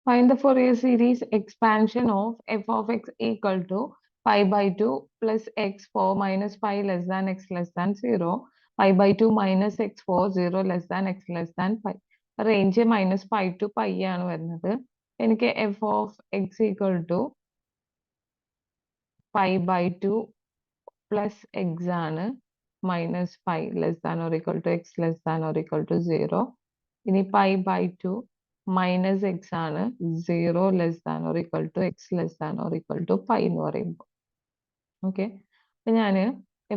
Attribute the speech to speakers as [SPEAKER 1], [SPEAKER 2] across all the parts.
[SPEAKER 1] Find the Fourier series expansion of f of x equal to pi by 2 plus x4 minus pi less than x less than 0, pi by 2 minus x4 0 less than x less than pi. Range minus pi to pi ആണ് വരുന്നത്. എനിക്ക് f of x equal to pi by two plus x ആണ്, minus pi less than or equal to x less than or equal to 0. ഇനി pi by two minus x ആണ്, 0 less than or equal to x less than or equal to pi എന്ന് പറയുമ്പോൾ. Okay, അപ്പൊ ഞാൻ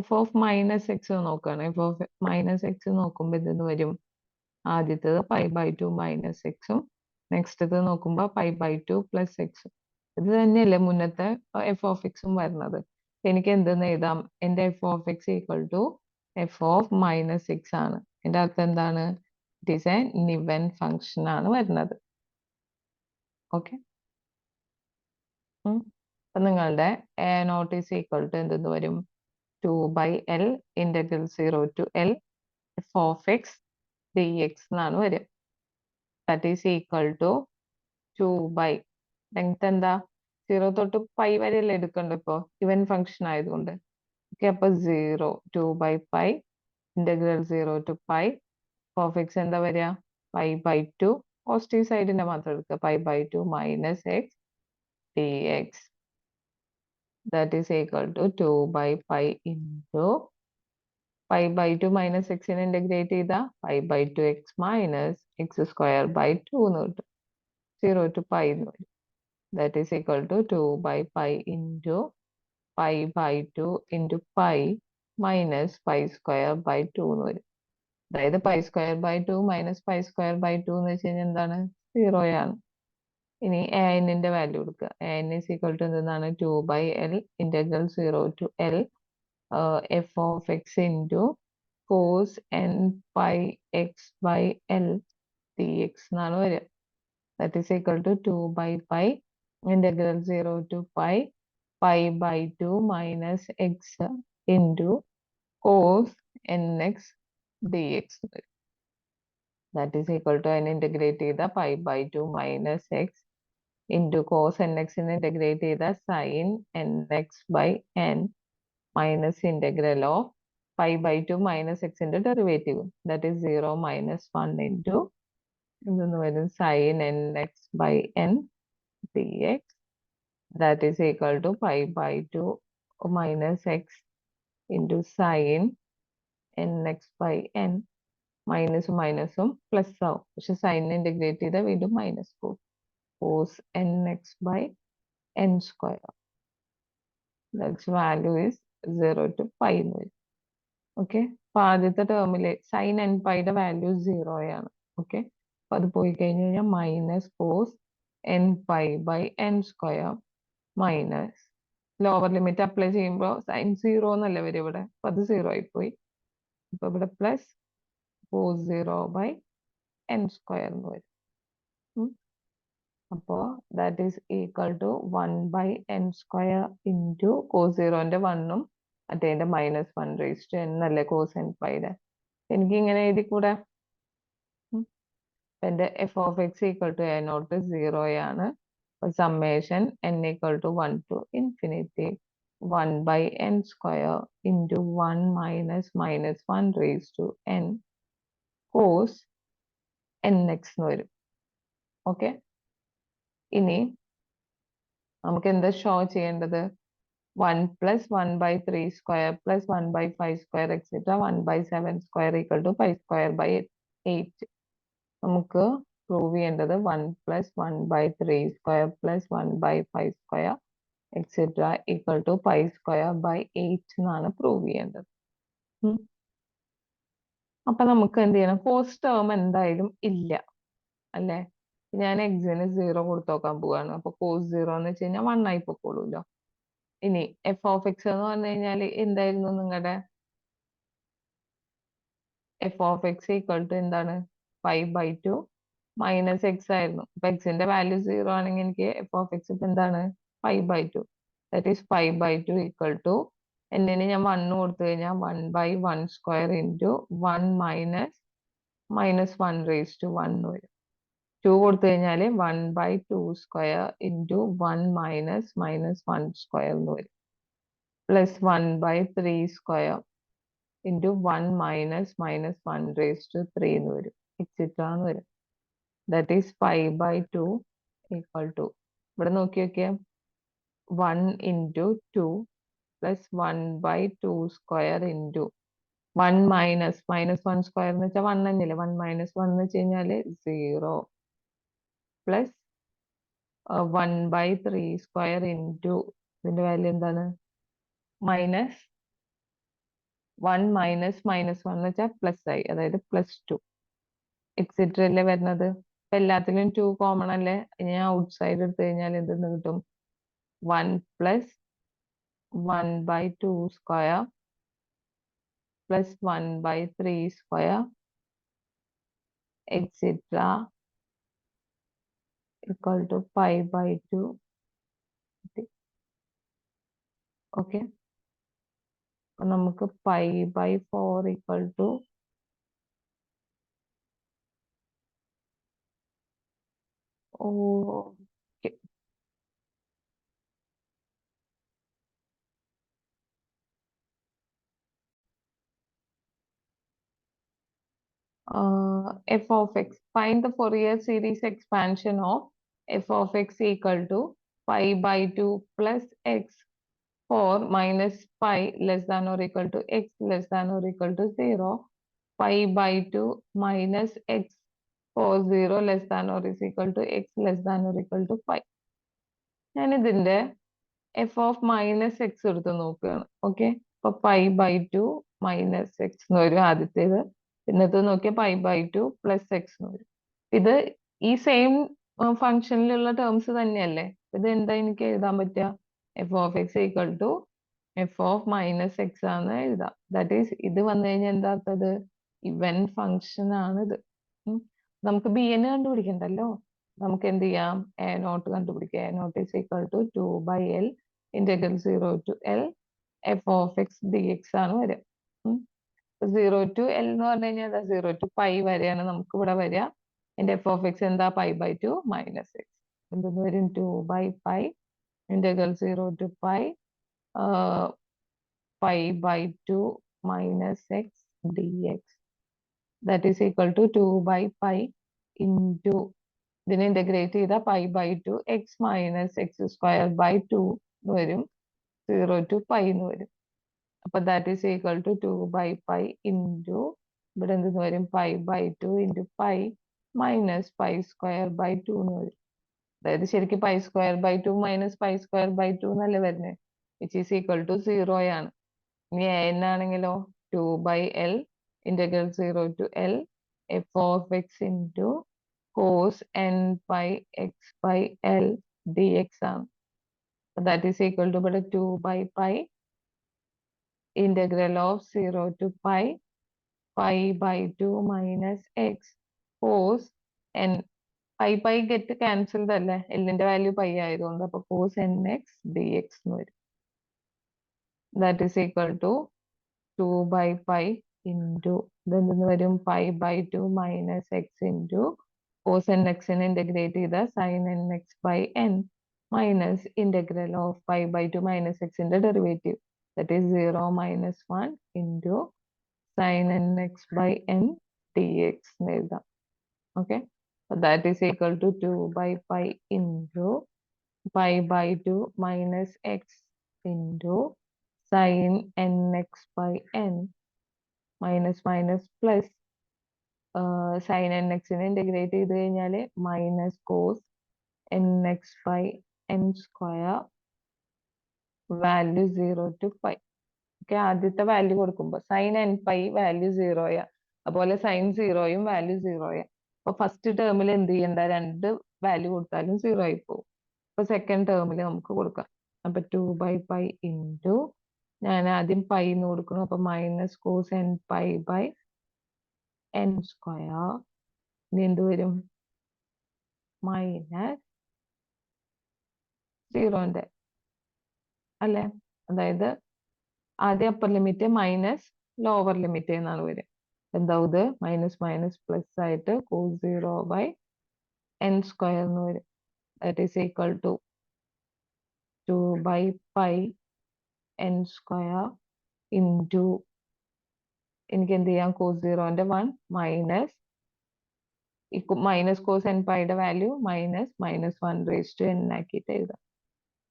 [SPEAKER 1] f of minus x നോക്കുകയാണ്. F of minus X നോക്കുമ്പോൾ ഇതെന്ന് വരും, ആദ്യത്തേത് പൈ ബൈ ടു മൈനസ് എക്സും, നെക്സ്റ്റത് നോക്കുമ്പോൾ പൈ ബൈ ടു പ്ലസ് എക്സും. ഇത് തന്നെയല്ലേ മുന്നത്തെ എഫ് ഓഫ് എക്സും വരുന്നത്. എനിക്ക് എന്തെന്ന് എഴുതാം, എന്റെ f of x equal to f of minus x ആണ്. എന്റെ അർത്ഥം എന്താണ്, it is an even function ആണ് വരുന്നത്. ഓക്കെ, അപ്പൊ നിങ്ങളുടെ a naught is equal to എന്തെന്ന് വരും, 2/L integral 0 to L f of x d x എന്നാണ് വരിക. That is equal to 2 length എന്താ, 0 തൊട്ട് പൈ വരെ അല്ലേ എടുക്കണ്ട ഇപ്പോ ഇവൻ ഫംഗ്ഷൻ ആയതുകൊണ്ട്. ഓക്കെ, അപ്പൊ 0 2/π integral 0 to pi of x എന്താ വരിക, പൈ ബൈ ടു, പോസിറ്റീവ് സൈഡിന്റെ മാത്രം എടുക്കുക, pi by two minus x d x. That is equal to 2/π into pi by two minus എക്സിനെ ഇന്റഗ്രേറ്റ് ചെയ്ത pi by two x minus x square by two എന്ന് കിട്ടും. 0 to pi എന്ന് വരും. That is equal to 2/π into pi by two into pi minus pi square by two എന്ന് വരും. അതായത് pi square by two minus pi square by two എന്ന് വെച്ച് കഴിഞ്ഞാൽ എന്താണ്, 0 ആണ്. ഇനി എ എന്നിന്റെ വാല്യൂ കൊടുക്കുക. A n is equal to എന്താണ്, 2/L integral 0 to L f of x into cos n pi x by l d x എന്നാണ് വരിക. That is equal to 2/π integral 0 to pi pi by two minus x into cos n x d x വരും. That is equal to അതിനെ integrate ചെയ്ത pi by two minus x into cos n എക്സിനെ integrate ചെയ്ത sine n x by n minus integral of pi by two minus എക്സിന്റെ derivative, that is 0 minus 1 into ഇതെന്ന് വരും sine n x by n d x. That is equal to pi by two minus x into sine n x by n, മൈനസും മൈനസും plus ആവും, പക്ഷെ സൈനിനെ integrate ചെയ്താൽ വീണ്ടും മൈനസ് പോകും. Cos n x by n square, that's value is 0 to pi എന്ന് വരും. ഓക്കെ, അപ്പൊ ആദ്യത്തെ ടേമിലെ സൈൻ എൻ പൈയുടെ വാല്യൂ 0 ആണ്. ഓക്കെ, അപ്പൊ അത് പോയി കഴിഞ്ഞ് കഴിഞ്ഞാൽ minus cos n pi by n square minus lower limit apply ചെയ്യുമ്പോൾ സൈൻ 0 എന്നല്ല വരും ഇവിടെ, അപ്പൊ അത് 0 ആയിപ്പോയി. അപ്പൊ ഇവിടെ plus cos 0 by n square എന്ന് വരും. അപ്പോ that is equal to 1/n square into cos 0ന്റെ 1ഉം മറ്റേതിന്റെ മൈനസ് 1 റേസ് ടു n അല്ലേ കോസ് എൻ പൈയുടെ. എനിക്ക് ഇങ്ങനെ എഴുതി കൂടെ, എന്റെ f of x equal to a naught 0 ആണ്. Summation n equal to 1 to infinity 1/n square into 1 minus minus 1 raise to n cos n x എന്ന് വരും. ഓക്കെ, ഇനി നമുക്ക് എന്താ ഷോ ചെയ്യേണ്ടത്, 1 plus 1/3 square plus 1/5 square etc 1/7 square equal to 5 square by 8. നമുക്ക് prove ചെയ്യേണ്ടത് 1 plus 1/3 square plus 1/5 square etc equal to 5 square by 8 എന്നാണ് prove ചെയ്യേണ്ടത്. അപ്പൊ നമുക്ക് എന്ത് ചെയ്യണം, കോസ് ടേം എന്തായാലും ഇല്ല അല്ലെ. ഞാൻ എക്സിന് 0 കൊടുത്തു നോക്കാൻ പോവാണ്. അപ്പൊ കോസ് 0 എന്ന് വെച്ച് കഴിഞ്ഞാൽ 1 ആയി പൊക്കോളൂല്ലോ. ഇനി എഫ് ഓഫ് എക്സ് എന്ന് പറഞ്ഞു കഴിഞ്ഞാൽ എന്തായിരുന്നു നിങ്ങളുടെ f of x equal to എന്താണ്, 5/2 മൈനസ് എക്സ് ആയിരുന്നു. അപ്പൊ എക്സിന്റെ വാല്യൂ 0 ആണെങ്കിൽ എനിക്ക് എഫ് ഓഫ് എക്സ് ഇപ്പൊ എന്താണ് 5/2, ദാറ്റ് ഈസ് 5/2 ഈക്വൽ ടു എന്നിന് ഞാൻ 1 കൊടുത്തു കഴിഞ്ഞാൽ 1/1 square into 1 minus minus 1 raise to 1 വരും. 2 കൊടുത്തു കഴിഞ്ഞാൽ 1/2² ഇൻറ്റു 1 മൈനസ് 1² എന്ന് വരും. പ്ലസ് 1/3² ഇൻറ്റു 1 മൈനസ് 1³ എന്ന് വരും. എക്സിട്ര എന്ന് വരും. ദാറ്റ് ഈസ് 5/2 ഈക്വൽ ടു, ഇവിടെ നോക്കി നോക്കിയേ, 1 ഇൻറ്റു 2 പ്ലസ് 1/2² ഇൻറ്റു 1 മൈനസ് 1² എന്ന് വെച്ചാൽ 1 തന്നെയല്ലേ, 1 മൈനസ് 1 എന്ന് വെച്ച് കഴിഞ്ഞാൽ 0 പ്ലസ് 1/3² ഇൻറ്റു ഇതിന്റെ വാല്യൂ എന്താണ്, മൈനസ് 1 മൈനസ് 1 എന്ന് വെച്ചാൽ പ്ലസ് ആയി, അതായത് +2 എക്സിട്ര അല്ലേ വരുന്നത്. അപ്പൊ എല്ലാത്തിലും 2 കോമൺ അല്ലേ, ഞാൻ ഔട്ട് സൈഡ് എടുത്തു കഴിഞ്ഞാൽ എന്തെന്ന് കിട്ടും, 1 plus 1/2² plus 1/3² extra equal to 5/2. Okay, അപ്പൊ നമുക്ക് 5/4 equal to f of x. Find the Fourier series expansion of f of x equal to pi/2 plus x for minus pi less than or equal to x less than or equal to 0, pi/2 minus x for 0 less than or is equal to x less than or equal to pi. ഞാനിതിന്റെ f of minus x എടുത്ത് നോക്കുകയാണ്. Okay, അപ്പൊ pi/2 minus X എന്ന് വരും ആദ്യത്തേത്. പിന്നത്തെ നോക്കിയാൽ pi/2 plus X എന്ന് വരും. ഇത് ഈ സെയിം ഫംഗ്ഷനിലുള്ള ടേംസ് തന്നെയല്ലേ. ഇത് എന്താ എനിക്ക് എഴുതാൻ പറ്റുക, f of x equal to f of minus x ആണ് എഴുതാം. ദാറ്റ് ഈസ് ഇത് വന്നു കഴിഞ്ഞാൽ എന്താത്തത്, ഇവൻ ഫംഗ്ഷൻ ആണിത്. നമുക്ക് ബി എൻ കണ്ടുപിടിക്കണ്ടല്ലോ, നമുക്ക് എന്ത് ചെയ്യാം, എ നോട്ട് കണ്ടുപിടിക്കുക. A naught is equal to 2/L integral 0 to L f of x d x ആണ് വരിക. 0 to L എന്ന് പറഞ്ഞു കഴിഞ്ഞാൽ 0 to pi വരെയാണ് നമുക്ക് ഇവിടെ വരിക. എന്റെ എഫ് ഓഫ് എക്സ് എന്താ, pi/2 മൈനസ് എക്സ് എന്തെന്ന് വരും, 2/pi integral 0 to pi pi/2 minus x d x that is equal to 2/pi into ഇതിനെ ഇന്റഗ്രേറ്റ് ചെയ്ത pi/2 എക്സ് മൈനസ് x²/2 എന്ന് വരും, 0 to pi എന്ന് വരും. അപ്പൊ that is equal to 2/pi into ഇവിടെ എന്തെന്ന് വരും, pi/2 into pi minus pi²/2 എന്ന് വരും. അതായത് ശരിക്കും pi²/2 മൈനസ് pi²/2 എന്നല്ലേ വരുന്നത്, വിച്ച് ഈസ് ഈക്വൽ ടു 0 ആണ്. ഇനി എന്നാണെങ്കിലോ 2/L integral 0 to L f of x into cos n/x/L dx ആണ്. ദാറ്റ് ഈസ് ഈക്വൽ ടു ഇവിടെ 2/pi integral of 0 to pi pi/2 minus x cos n. pi get cancelled അല്ലേ, എല്ലിന്റെ value pi ആയതുകൊണ്ട്. അപ്പൊ cos nx dx എന്ന് വരും. That is equal to 2/pi into ഇതെന്തെന്ന് വരും, pi/2 minus x into cos nx നെ ഇന്റഗ്രേറ്റ് ചെയ്ത sin nx/n minus integral of pi/2 minus എക്സിന്റെ derivative that is 0 minus 1 into sin nx/n dx എന്ന് എഴുതാം. Okay, that is equal to 2/pi into pi/2 minus x into sin nx/n minus minus plus sin nx നെ integrate ചെയ്ത് കഴിഞ്ഞാൽ minus cos nx/n² value 0 to pi. Okay, ആദ്യത്തെ value കൊടുക്കുമ്പോൾ sin nπ value 0 അതുപോലെ sin 0 value 0. അപ്പൊ first ടേമിൽ എന്ത് ചെയ്യണ്ട, രണ്ട് വാല്യൂ കൊടുത്താലും 0 ആയി പോകും. അപ്പൊ സെക്കൻഡ് ടേമിൽ നമുക്ക് കൊടുക്കാം. അപ്പൊ 2/pi ഇൻറ്റു ഞാൻ ആദ്യം പൈ എന്ന് കൊടുക്കണം, അപ്പൊ മൈനസ് കോസ് nπ/n². ഇനി എന്ത് വരും, മൈനസ് 0 അല്ലെ, അതായത് ആദ്യം upper limit minus lower limit എന്നാണ് വരിക. എന്താ ഇത്, മൈനസ് മൈനസ് പ്ലസ് ആയിട്ട് cos 0/n². n സ്ക്വയർ എന്ന് വരും. That is equal to 2 by pi n square into എനിക്ക് എന്ത് ചെയ്യാം cos 0ന്റെ 1 മൈനസ് മൈനസ് കോസ് എൻ പൈയുടെ value minus 1 raise to n ആക്കിയിട്ട് എഴുതാം.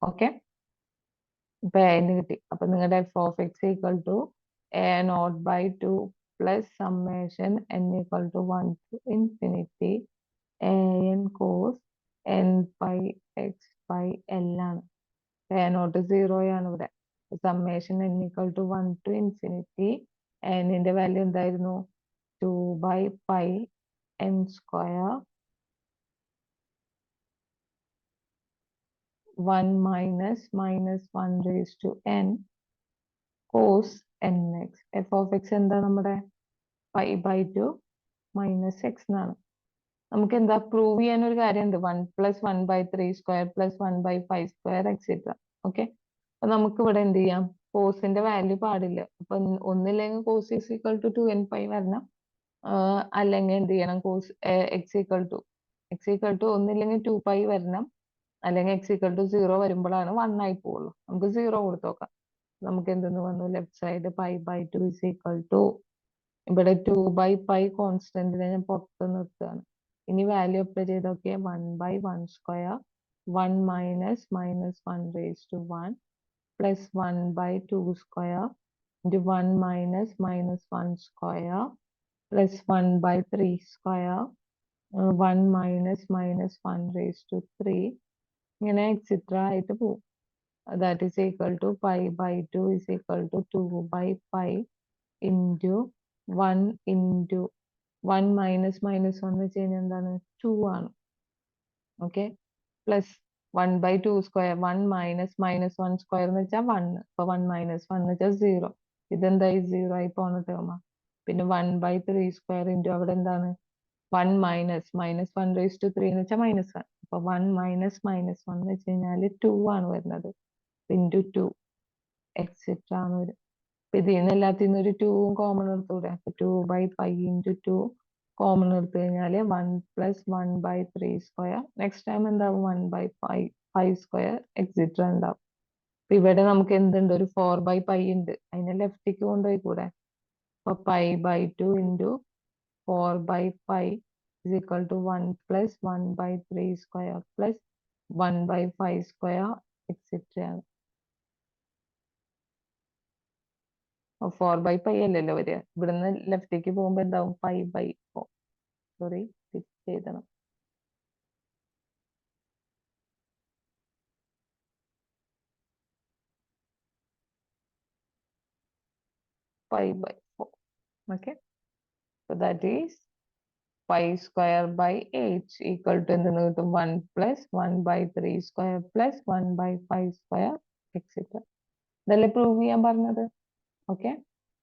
[SPEAKER 1] ഓക്കെ, ഇപ്പൊ n കിട്ടി. അപ്പൊ നിങ്ങളുടെ f of x equal to a0/2 plus summation n equal to 1 to infinity an cos n pi x by l ആണ്. a0 0 ആണ് ഇവിടെ. Summation n equal to 1 to infinity ന്റെ വാല്യൂ എന്തായിരുന്നു 2 by pi n square 1 minus 1 raise to n cos nx. F of x എന്താ നമ്മുടെ π/2 minus X എന്നാണ്. നമുക്ക് എന്താ പ്രൂവ് ചെയ്യാൻ ഒരു കാര്യമുണ്ട്, 1 + 1/3 square plus 1/5 square etcetera. Okay, അപ്പൊ നമുക്ക് ഇവിടെ എന്ത് ചെയ്യാം, കോസിന്റെ വാല്യൂ പാടില്ല. അപ്പൊ ഒന്നില്ലെങ്കിൽ cos is equal to 2nπ വരണം, അല്ലെങ്കിൽ എന്ത് ചെയ്യണം, കോസ് എക്സ് ഈക്വൽ ടു ഒന്നില്ലെങ്കിൽ 2π വരണം, അല്ലെങ്കിൽ എക്സ് ഈക്വൽ ടു 0 വരുമ്പോഴാണ് 1 ആയി പോവുള്ളൂ. നമുക്ക് 0 കൊടുത്തു നോക്കാം. നമുക്ക് എന്തെന്ന് വന്നു, left side π/2 is equal to ഇവിടെ 2/π കോൺസ്റ്റന്റിനെ ഞാൻ പുറത്ത് നിർത്തുകയാണ്. ഇനി വാല്യൂ അപ്ലൈ ചെയ്ത് നോക്കിയാൽ 1/1 square 1 minus 1 raise to 1 plus 1/2 square into 1 minus 1 square plus 1/3 square 1 minus 1 raise to 3 ഇങ്ങനെ എക്സെട്ര ആയിട്ട് പോകും. That is equal to π/2 is equal to 2/π into 1 into 1 minus 1 വെച്ച് കഴിഞ്ഞാൽ എന്താണ് 2 ആണ്. Okay, plus 1/2 square 1 minus 1 square എന്ന് വെച്ചാൽ 1. അപ്പൊ 1 മൈനസ് 1 എന്ന് വെച്ചാൽ 0. ഇതെന്തായി 0 ആയി പോണ ടേമാ. പിന്നെ 1/3 സ്ക്വയർ ഇൻറ്റു അവിടെ എന്താണ് 1 മൈനസ് 1 റേസ് ടു 3 എന്ന് വെച്ചാൽ -1. അപ്പൊ 1 മൈനസ് 1 എന്ന് വെച്ച് കഴിഞ്ഞാൽ 2 ആണ് വരുന്നത്. ഇൻറ്റു 2 എക്സെട്ര ആണ് വരും. ഇതിൽ നിന്ന് എല്ലാത്തിൽ ഒരു 2 കോമൺ എടുത്തൂടെ. അപ്പൊ 2/π ഇൻറ്റു 2 കോമൺ എടുത്തു കഴിഞ്ഞാൽ 1 പ്ലസ് 1/3 സ്ക്വയർ. നെക്സ്റ്റ് ടൈം എന്താവും 1/5 സ്ക്വയർ എക്സെട്ര ഉണ്ടാവും. അപ്പൊ ഇവിടെ നമുക്ക് എന്തുണ്ട്, ഒരു 4/π ഉണ്ട്, അതിനെ ലെഫ്റ്റിക്ക് കൊണ്ടുപോയി കൂടെ. അപ്പൊ π/2 into 4/π is equal to 1 plus 1/3 square plus 1/5 square etcetera ആണ്. 4/π അല്ലല്ലോ വരിക, ഇവിടുന്ന് ലെഫ്റ്റിലേക്ക് പോകുമ്പോ എന്താവും π/4. സോറി, എഴുതണം. π/4. Okay, so that is pi square by 8 equal to എന്തെന്ന് കിട്ടും 1 plus 1/3 square plus 1/5 square etcetera. ഇതല്ലേ പ്രൂവ് ചെയ്യാൻ പറഞ്ഞത്. ഓക്കെ.